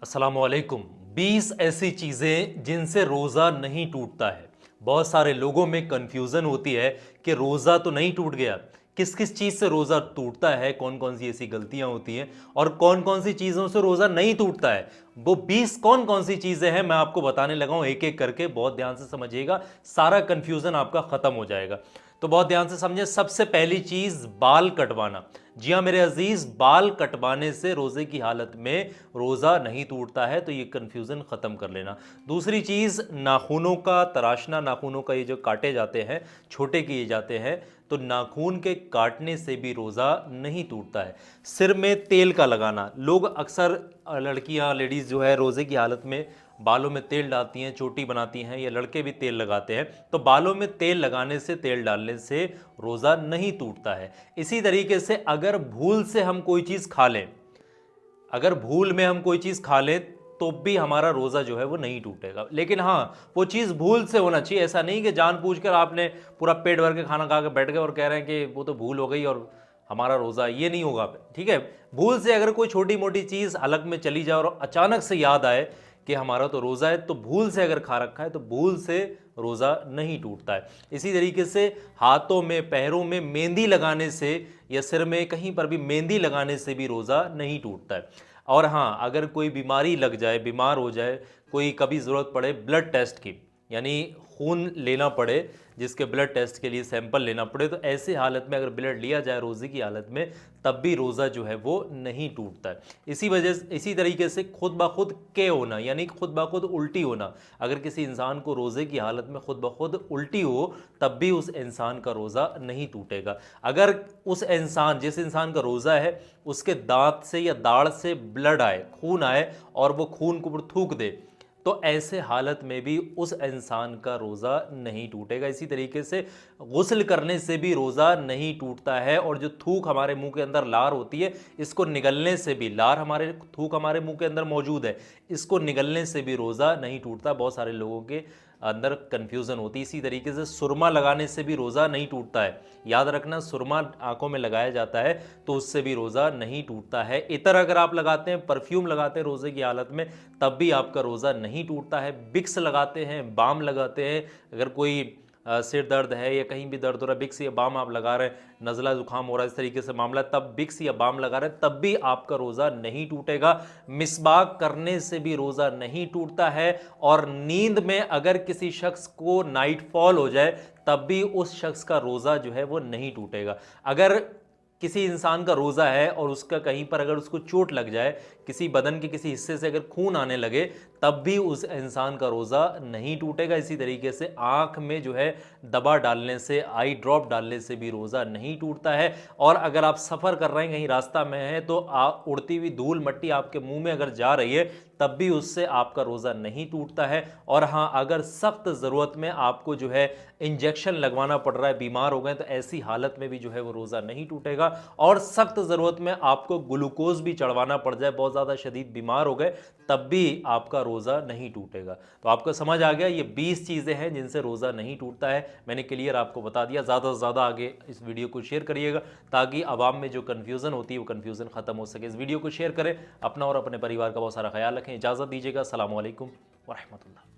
अस्सलामुअलैकुम। 20 ऐसी चीज़ें जिनसे रोज़ा नहीं टूटता है। बहुत सारे लोगों में कन्फ्यूज़न होती है कि रोज़ा तो नहीं टूट गया, किस किस चीज़ से रोज़ा टूटता है, कौन कौन सी ऐसी गलतियां होती हैं और कौन कौन सी चीज़ों से रोज़ा नहीं टूटता है। वो 20 कौन कौन सी चीज़ें हैं मैं आपको बताने लगा हूं, एक एक करके। बहुत ध्यान से समझिएगा, सारा कन्फ्यूज़न आपका ख़त्म हो जाएगा। तो बहुत ध्यान से समझें। सबसे पहली चीज़, बाल कटवाना। जी हाँ मेरे अजीज, बाल कटवाने से रोज़े की हालत में रोज़ा नहीं टूटता है, तो ये कन्फ्यूज़न ख़त्म कर लेना। दूसरी चीज़, नाखूनों का तराशना। नाखूनों का ये जो काटे जाते हैं, छोटे किए जाते हैं, तो नाखून के काटने से भी रोज़ा नहीं टूटता है। सिर में तेल का लगाना। लोग अक्सर, लड़कियां, लेडीज़ जो है रोज़े की हालत में बालों में तेल डालती हैं, चोटी बनाती हैं, या लड़के भी तेल लगाते हैं। तो बालों में तेल लगाने से, तेल डालने से रोज़ा नहीं टूटता है। इसी तरीके से अगर भूल से हम कोई चीज़ खा लें, अगर भूल में हम कोई चीज़ खा लें तो भी हमारा रोज़ा जो है वो नहीं टूटेगा। लेकिन हाँ, वो चीज़ भूल से होना चाहिए। ऐसा नहीं कि जानबूझकर आपने पूरा पेट भर के खाना खा के बैठ गए और कह रहे हैं कि वो तो भूल हो गई और हमारा रोज़ा, ये नहीं होगा। ठीक है, भूल से अगर कोई छोटी मोटी चीज़ हलक में चली जाए और अचानक से याद आए कि हमारा तो रोज़ा है, तो भूल से अगर खा रखा है तो भूल से रोज़ा नहीं टूटता है। इसी तरीके से हाथों में, पैरों में मेहंदी लगाने से या सिर में कहीं पर भी मेहंदी लगाने से भी रोज़ा नहीं टूटता है। और हाँ, अगर कोई बीमारी लग जाए, बीमार हो जाए, कोई कभी ज़रूरत पड़े ब्लड टेस्ट की, यानी खून लेना पड़े, जिसके ब्लड टेस्ट के लिए सैंपल लेना पड़े, तो ऐसे हालत में अगर ब्लड लिया जाए रोज़े की हालत में, तब भी रोज़ा जो है वो नहीं टूटता है। इसी तरीके से खुद ब खुद के होना, यानी खुद ब खुद उल्टी होना। अगर किसी इंसान को रोज़े की हालत में खुद ब खुद उल्टी हो, तब भी उस इंसान का रोज़ा नहीं टूटेगा। अगर उस इंसान, जिस इंसान का रोज़ा है, उसके दांत से या दाढ़ से ब्लड आए, खून आए, और वो खून को थूक दे, तो ऐसे हालत में भी उस इंसान का रोज़ा नहीं टूटेगा। इसी तरीके से गुस्ल करने से भी रोज़ा नहीं टूटता है। और जो थूक हमारे मुंह के अंदर लार होती है, इसको निगलने से भी, लार हमारे, थूक हमारे मुंह के अंदर मौजूद है, इसको निगलने से भी रोज़ा नहीं टूटता। बहुत सारे लोगों के अंदर कन्फ्यूज़न होती है। इसी तरीके से सुरमा लगाने से भी रोज़ा नहीं टूटता है। याद रखना, सुरमा आंखों में लगाया जाता है तो उससे भी रोज़ा नहीं टूटता है। इतर अगर आप लगाते हैं, परफ्यूम लगाते हैं रोज़े की हालत में, तब भी आपका रोज़ा नहीं टूटता है। बिक्स लगाते हैं, बाम लगाते हैं, अगर कोई सिर दर्द है या कहीं भी दर्द हो रहा है, बिक्स या बाम आप लगा रहे हैं, नज़ला जुकाम हो रहा है, इस तरीके से मामला, तब बिक्स या बाम लगा रहे हैं, तब भी आपका रोज़ा नहीं टूटेगा। मिसबाक करने से भी रोज़ा नहीं टूटता है। और नींद में अगर किसी शख्स को नाइट फॉल हो जाए, तब भी उस शख्स का रोज़ा जो है वो नहीं टूटेगा। अगर किसी इंसान का रोज़ा है और उसका कहीं पर अगर उसको चोट लग जाए, किसी बदन के किसी हिस्से से अगर खून आने लगे, तब भी उस इंसान का रोज़ा नहीं टूटेगा। इसी तरीके से आँख में जो है दवा डालने से, आई ड्रॉप डालने से भी रोज़ा नहीं टूटता है। और अगर आप सफ़र कर रहे हैं, कहीं रास्ता में हैं, तो उड़ती हुई धूल मट्टी आपके मुंह में अगर जा रही है, तब भी उससे आपका रोज़ा नहीं टूटता है। और हाँ, अगर सख्त ज़रूरत में आपको जो है इंजेक्शन लगवाना पड़ रहा है, बीमार हो गए, तो ऐसी हालत में भी जो है वो रोज़ा नहीं टूटेगा। और सख्त ज़रूरत में आपको ग्लूकोज भी चढ़वाना पड़ जाए, बहुत ज़्यादा शदीद बीमार हो गए, तब भी आपका रोज़ा नहीं टूटेगा। तो आपको समझ आ गया, ये 20 चीज़ें हैं जिनसे रोज़ा नहीं टूटता है। मैंने क्लियर आपको बता दिया। ज़्यादा से ज़्यादा आगे इस वीडियो को शेयर करिएगा, ताकि आवाम में जो कन्फ्यूज़न होती है वो कन्फ्यूज़न ख़त्म हो सके। इस वीडियो को शेयर करें, अपना और अपने परिवार का बहुत सारा ख्याल रखें। इजाज़त दीजिएगा। अस्सलामु अलैकुम व रहमतुल्लाह।